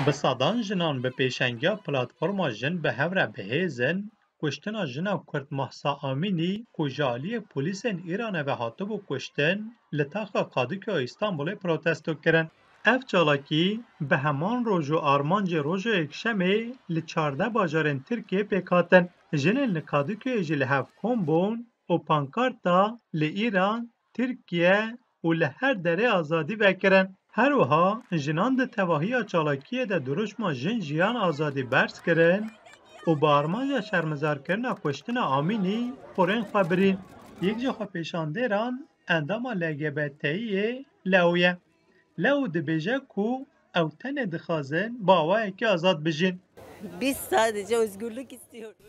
Bi sadan jinan bi pêşengiya platforma jin bi hev re bihêzin, kuştina jina Kurd Mahsa Amînî ku ji aliyê polîsên Îranê ve hatibû kuştin, li taxa Kadıköy İstanbulê protesto kirin. Ev çalakî bi heman roj û armancê roja yekşemê li çardeh bajarên Tirkiyê pêk hatin. Jinên li Kadıköyê jî li hev kom bûn û pankarta li Îran, Tirkiye û li her derê azadî vekirin. Her wiha jinan di tevahiya çalakiyê de duruşma jin jiyan azadî bers kirin û bi armanca şermezarkirina kuştina Amînî porên xwe birîn. Yek ji xwepêşandêran endama LGBTİ Leo ye. Leo dibêje ku ew tenê dixwazin bi awayekî azad bijîn. Biz sadece özgürlük istiyoruz.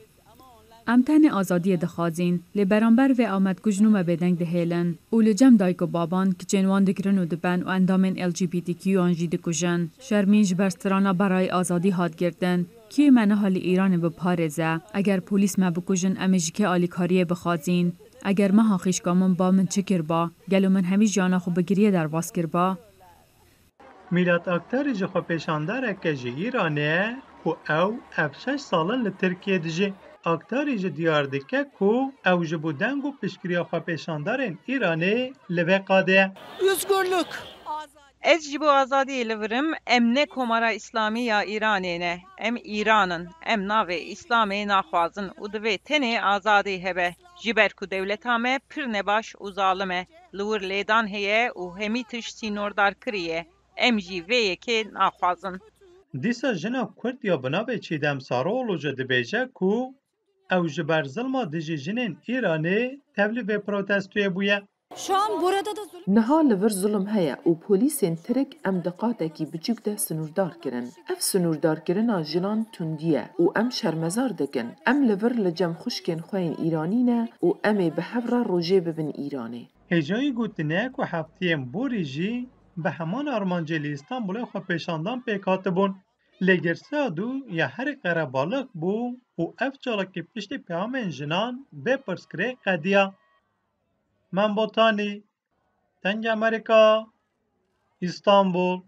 ام تن آزادی دخوازین لی برانبر و آمد گجنو مبدنگ دهیلن او لجم دایک و بابان که جنوان دگرن و دبن و اندامن LGBTQ آنجی دکوژن شرمینج برسترانا برای آزادی هاد گردن کی منه حال ایران به پارزه اگر پولیس مبکوژن امجیک آلیکاریه بخوازین اگر ما خیشگامون با من چکر با گلو من همی جانا خو بگیریه در واس کر با Mîlat aktarî ji xwepêşandareke ji Îranê ku ew ev 6 salan li Tirkiye dijî. Aktarî ji diyar dike ku ew ji bo deng û piştgiriya xwepêşandarên Îranê li vê qadê ye. Özgürlük. Ez ji bo azadiyê li virim, em ne Komara İslamî ya Îranê ne, em İranın, em navê İslamê naxwazin û divê tenê azadî hebe. Ji ber ku dewleta me pir nebaş û zalim e, li wir lêdan heye û hemî tişt sînordar kiriye. Em jî vê yekê naxwazin. Dîsa jina Kurd ya bi navê Çîdem Saroğlu jî dibêje ku ew ji ber zilma dijî jinên Îranê tevlî vê protestoyê bûye. Şu an burada da zulüm. Niha li vir zulm heye û polîsên Tirk em di qatekî biçûk de snûrdar kirin. Ev snûrdarkirina jinan tundî ye û em şermezar dikin. Em li vir li cem xuşkên xwe yên Îranî ne û em ê bi hev re rojê bibin Îranê. Hêjayî gotine ku hefteyên borî jî bi heman armancê li İstanbulê xwepêşandan pêk hatibûn. Lêgirsa dû ya herî qerebalık bû û ev çalakî piştî peyamên jinan bê pirskirê qediya. Min botanî, Deng Amerîka, İstanbul.